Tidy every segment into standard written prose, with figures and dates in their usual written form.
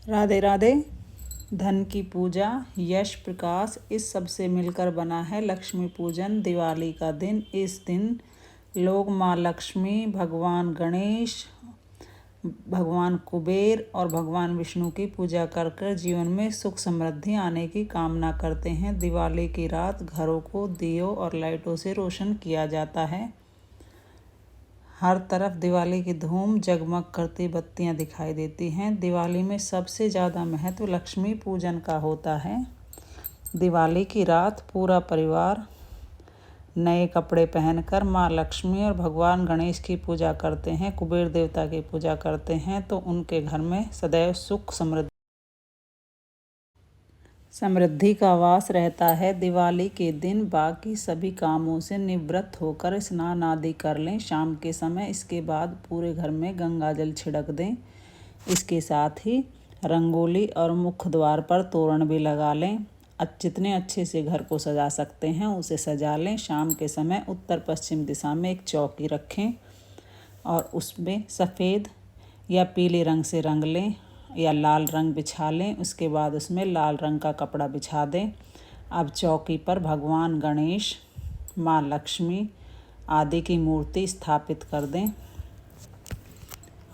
राधे राधे। धन की पूजा, यश, प्रकाश, इस सब से मिलकर बना है लक्ष्मी पूजन। दिवाली का दिन, इस दिन लोग माँ लक्ष्मी, भगवान गणेश, भगवान कुबेर और भगवान विष्णु की पूजा कर कर जीवन में सुख समृद्धि आने की कामना करते हैं। दिवाली की रात घरों को दियों और लाइटों से रोशन किया जाता है। हर तरफ दिवाली की धूम, जगमग करती बत्तियां दिखाई देती हैं। दिवाली में सबसे ज़्यादा महत्व लक्ष्मी पूजन का होता है। दिवाली की रात पूरा परिवार नए कपड़े पहनकर माँ लक्ष्मी और भगवान गणेश की पूजा करते हैं, कुबेर देवता की पूजा करते हैं, तो उनके घर में सदैव सुख समृद्धि का वास रहता है। दिवाली के दिन बाकी सभी कामों से निवृत्त होकर स्नान आदि कर लें शाम के समय। इसके बाद पूरे घर में गंगा जल छिड़क दें। इसके साथ ही रंगोली और मुख्य द्वार पर तोरण भी लगा लें। जितने अच्छे से घर को सजा सकते हैं उसे सजा लें। शाम के समय उत्तर पश्चिम दिशा में एक चौकी रखें और उसमें सफ़ेद या पीले रंग से रंग लें या लाल रंग बिछा लें। उसके बाद उसमें लाल रंग का कपड़ा बिछा दें। अब चौकी पर भगवान गणेश, माँ लक्ष्मी आदि की मूर्ति स्थापित कर दें।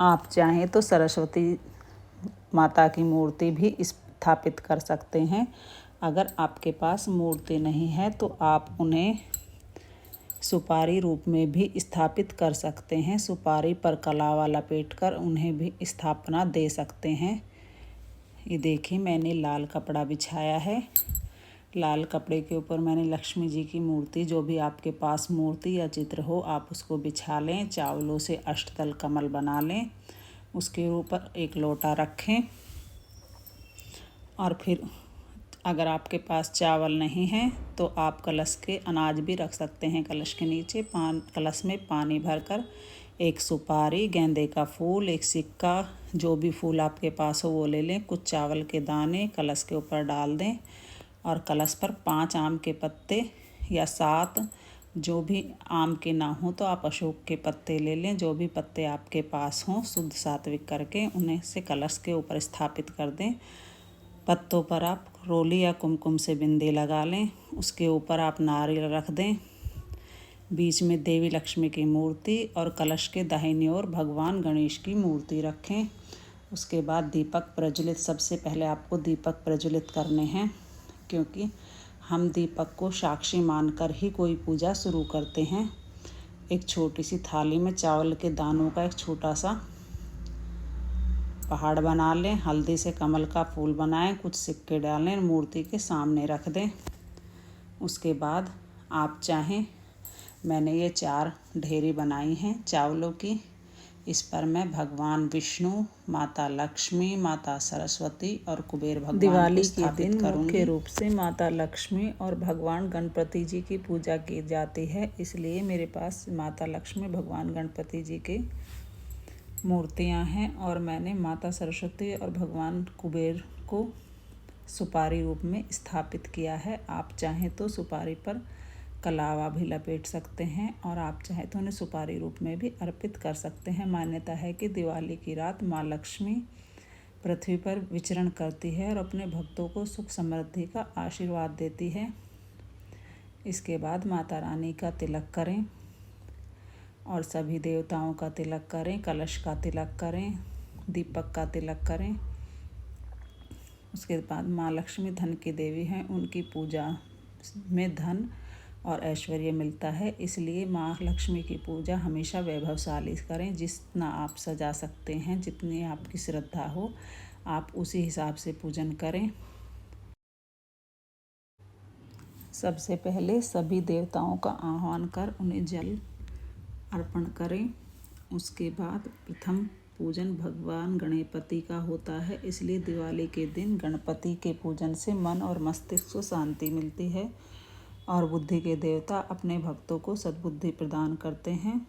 आप चाहें तो सरस्वती माता की मूर्ति भी स्थापित कर सकते हैं। अगर आपके पास मूर्ति नहीं है तो आप उन्हें सुपारी रूप में भी स्थापित कर सकते हैं। सुपारी पर कलावा लपेटकर उन्हें भी स्थापना दे सकते हैं। ये देखिए, मैंने लाल कपड़ा बिछाया है। लाल कपड़े के ऊपर मैंने लक्ष्मी जी की मूर्ति, जो भी आपके पास मूर्ति या चित्र हो, आप उसको बिछा लें। चावलों से अष्टदल कमल बना लें। उसके ऊपर एक लोटा रखें और फिर अगर आपके पास चावल नहीं है तो आप कलश के अनाज भी रख सकते हैं। कलश के नीचे कलश में पानी भरकर एक सुपारी, गेंदे का फूल, एक सिक्का, जो भी फूल आपके पास हो वो ले लें, कुछ चावल के दाने कलश के ऊपर डाल दें और कलश पर 5 आम के पत्ते या 7, जो भी आम के ना हो तो आप अशोक के पत्ते ले लें। जो भी पत्ते आपके पास हों शुद्ध सात्विक करके उन्हें से कलश के ऊपर स्थापित कर दें। पत्तों पर आप रोली या कुमकुम से बिंदी लगा लें। उसके ऊपर आप नारियल रख दें। बीच में देवी लक्ष्मी की मूर्ति और कलश के दाहिनी ओर भगवान गणेश की मूर्ति रखें। उसके बाद दीपक प्रज्वलित, सबसे पहले आपको दीपक प्रज्वलित करने हैं, क्योंकि हम दीपक को साक्षी मानकर ही कोई पूजा शुरू करते हैं। एक छोटी सी थाली में चावल के दानों का एक छोटा सा पहाड़ बना लें। हल्दी से कमल का फूल बनाएं, कुछ सिक्के डालें, मूर्ति के सामने रख दें। उसके बाद आप चाहें, मैंने ये 4 ढेरी बनाई हैं चावलों की। इस पर मैं भगवान विष्णु, माता लक्ष्मी, माता सरस्वती और कुबेर भगवान दिवाली के दिन मुख्य रूप से माता लक्ष्मी और भगवान गणपति जी की पूजा की जाती है, इसलिए मेरे पास माता लक्ष्मी, भगवान गणपति जी की मूर्तियां हैं और मैंने माता सरस्वती और भगवान कुबेर को सुपारी रूप में स्थापित किया है। आप चाहें तो सुपारी पर कलावा भी लपेट सकते हैं और आप चाहें तो उन्हें सुपारी रूप में भी अर्पित कर सकते हैं। मान्यता है कि दिवाली की रात माँ लक्ष्मी पृथ्वी पर विचरण करती है और अपने भक्तों को सुख समृद्धि का आशीर्वाद देती है। इसके बाद माता रानी का तिलक करें और सभी देवताओं का तिलक करें, कलश का तिलक करें, दीपक का तिलक करें। उसके बाद माँ लक्ष्मी धन की देवी हैं, उनकी पूजा में धन और ऐश्वर्य मिलता है, इसलिए माँ लक्ष्मी की पूजा हमेशा वैभवशाली करें। जितना आप सजा सकते हैं, जितनी आपकी श्रद्धा हो, आप उसी हिसाब से पूजन करें। सबसे पहले सभी देवताओं का आह्वान कर उन्हें जल अर्पण करें। उसके बाद प्रथम पूजन भगवान गणपति का होता है, इसलिए दिवाली के दिन गणपति के पूजन से मन और मस्तिष्क को शांति मिलती है और बुद्धि के देवता अपने भक्तों को सद्बुद्धि प्रदान करते हैं।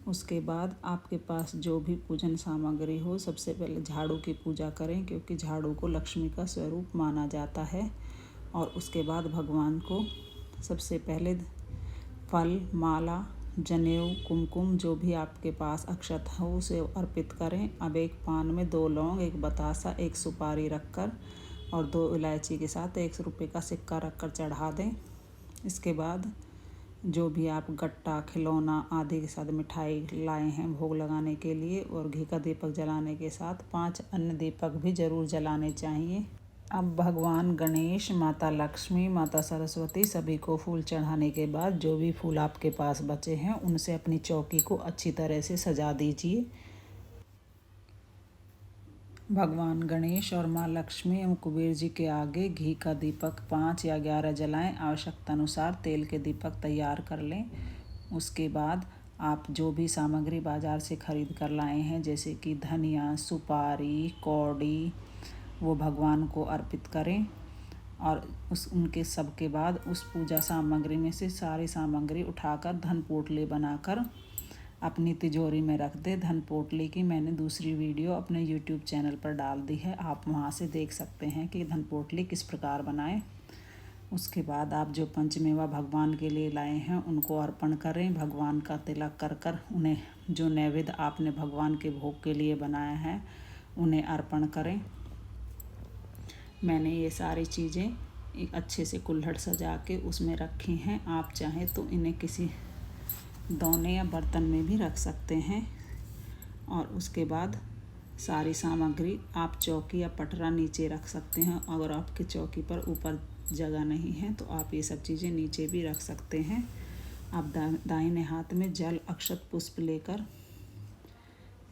उसके बाद आपके पास जो भी पूजन सामग्री हो, सबसे पहले झाड़ू की पूजा करें, क्योंकि झाड़ू को लक्ष्मी का स्वरूप माना जाता है। और उसके बाद भगवान को सबसे पहले फल, माला, जनेऊ, कुमकुम, जो भी आपके पास अक्षत हो उसे अर्पित करें। अब एक पान में 2 लौंग, 1 बतासा, 1 सुपारी रखकर और 2 इलायची के साथ 1 रुपये का सिक्का रखकर चढ़ा दें। इसके बाद जो भी आप गट्टा, खिलौना आदि के साथ मिठाई लाए हैं भोग लगाने के लिए, और घी का दीपक जलाने के साथ 5 अन्य दीपक भी ज़रूर जलाने चाहिए। अब भगवान गणेश, माता लक्ष्मी, माता सरस्वती सभी को फूल चढ़ाने के बाद जो भी फूल आपके पास बचे हैं उनसे अपनी चौकी को अच्छी तरह से सजा दीजिए। भगवान गणेश और माँ लक्ष्मी एवं कुबेर जी के आगे घी का दीपक 5 या 11 जलाएं। आवश्यकता अनुसार तेल के दीपक तैयार कर लें। उसके बाद आप जो भी सामग्री बाज़ार से खरीद कर लाए हैं, जैसे कि धनिया, सुपारी, कौड़ी, वो भगवान को अर्पित करें। और उनके सब के बाद उस पूजा सामग्री में से सारी सामग्री उठाकर धन पोटली बनाकर अपनी तिजोरी में रख दे। धन पोटली की मैंने दूसरी वीडियो अपने YouTube चैनल पर डाल दी है, आप वहाँ से देख सकते हैं कि धन पोटली किस प्रकार बनाएं। उसके बाद आप जो पंचमेवा भगवान के लिए लाए हैं उनको अर्पण करें। भगवान का तिलक कर कर उन्हें जो नैवेद्य आपने भगवान के भोग के लिए बनाया है उन्हें अर्पण करें। मैंने ये सारी चीज़ें एक अच्छे से कुल्हड़ सजा के उसमें रखी हैं। आप चाहें तो इन्हें किसी दोने या बर्तन में भी रख सकते हैं। और उसके बाद सारी सामग्री आप चौकी या पटरा नीचे रख सकते हैं। अगर आपकी चौकी पर ऊपर जगह नहीं है तो आप ये सब चीज़ें नीचे भी रख सकते हैं। आप दाहिने हाथ में जल, अक्षत, पुष्प लेकर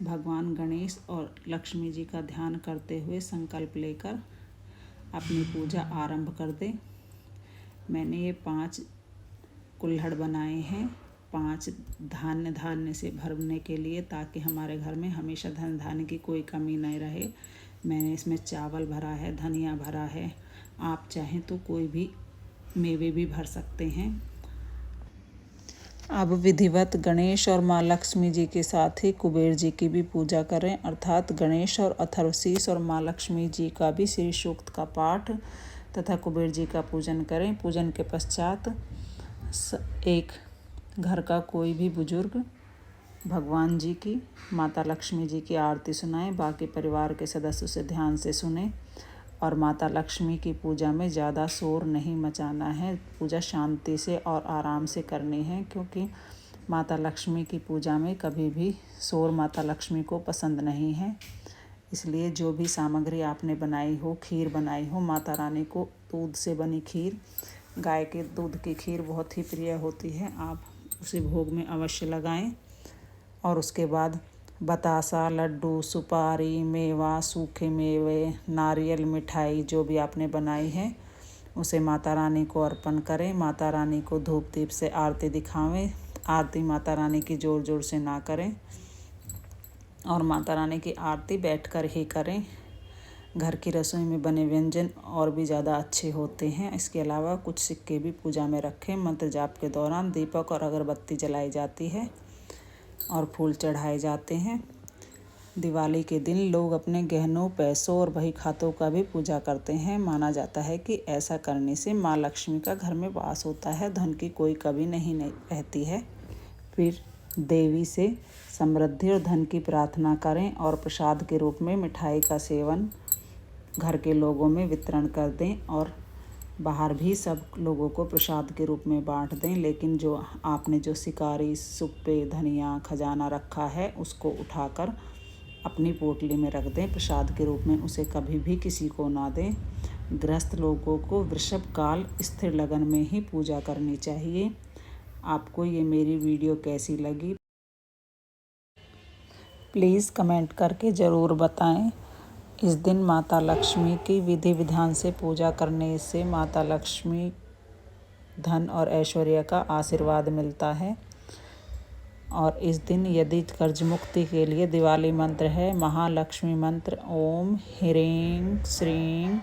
भगवान गणेश और लक्ष्मी जी का ध्यान करते हुए संकल्प लेकर अपनी पूजा आरंभ कर दें। मैंने ये 5 कुल्हड़ बनाए हैं, 5 धान्य से भरने के लिए, ताकि हमारे घर में हमेशा धन धान्य की कोई कमी नहीं रहे। मैंने इसमें चावल भरा है, धनिया भरा है। आप चाहें तो कोई भी मेवे भी भर सकते हैं। अब विधिवत गणेश और माँ लक्ष्मी जी के साथ ही कुबेर जी की भी पूजा करें, अर्थात गणेश और अथर्वशीष और माँ लक्ष्मी जी का भी श्री सूक्त का पाठ तथा कुबेर जी का पूजन करें। पूजन के पश्चात एक घर का कोई भी बुजुर्ग भगवान जी की, माता लक्ष्मी जी की आरती सुनाएं। बाकी परिवार के सदस्य उसे ध्यान से सुने। और माता लक्ष्मी की पूजा में ज़्यादा शोर नहीं मचाना है। पूजा शांति से और आराम से करनी है, क्योंकि माता लक्ष्मी की पूजा में कभी भी शोर माता लक्ष्मी को पसंद नहीं है। इसलिए जो भी सामग्री आपने बनाई हो, खीर बनाई हो, माता रानी को दूध से बनी खीर, गाय के दूध की खीर बहुत ही प्रिय होती है, आप उसे भोग में अवश्य लगाएं। और उसके बाद बतासा, लड्डू, सुपारी, मेवा, सूखे मेवे, नारियल, मिठाई जो भी आपने बनाई है उसे माता रानी को अर्पण करें। माता रानी को धूप दीप से आरती दिखावें। आरती माता रानी की ज़ोर ज़ोर से ना करें और माता रानी की आरती बैठकर ही करें। घर की रसोई में बने व्यंजन और भी ज़्यादा अच्छे होते हैं। इसके अलावा कुछ सिक्के भी पूजा में रखें। मंत्र जाप के दौरान दीपक और अगरबत्ती जलाई जाती है और फूल चढ़ाए जाते हैं। दिवाली के दिन लोग अपने गहनों, पैसों और बही खातों का भी पूजा करते हैं। माना जाता है कि ऐसा करने से माँ लक्ष्मी का घर में वास होता है, धन की कोई कमी नहीं रहती है। फिर देवी से समृद्धि और धन की प्रार्थना करें और प्रसाद के रूप में मिठाई का सेवन घर के लोगों में वितरण कर दें और बाहर भी सब लोगों को प्रसाद के रूप में बांट दें। लेकिन जो आपने जो शिकारी, सुप्पे, धनिया, खजाना रखा है उसको उठाकर अपनी पोटली में रख दें प्रसाद के रूप में। उसे कभी भी किसी को ना दें। गृहस्थ लोगों को वृषभ काल स्थिर लगन में ही पूजा करनी चाहिए। आपको ये मेरी वीडियो कैसी लगी प्लीज़ कमेंट करके ज़रूर बताएं। इस दिन माता लक्ष्मी की विधि विधान से पूजा करने से माता लक्ष्मी धन और ऐश्वर्य का आशीर्वाद मिलता है। और इस दिन यदि कर्ज मुक्ति के लिए दिवाली मंत्र है महालक्ष्मी मंत्र, ओम ह्रीं श्रीं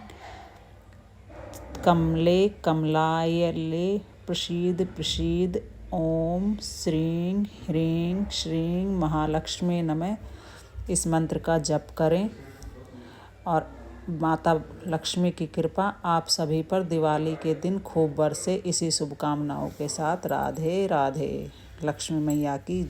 कमले कमलायले प्रसीद प्रसीद, ओम श्रीं ह्रीं श्रीं महालक्ष्मी नमः, इस मंत्र का जप करें। और माता लक्ष्मी की कृपा आप सभी पर दिवाली के दिन खूब बरसे। इसी शुभकामनाओं के साथ राधे राधे। लक्ष्मी मैया की।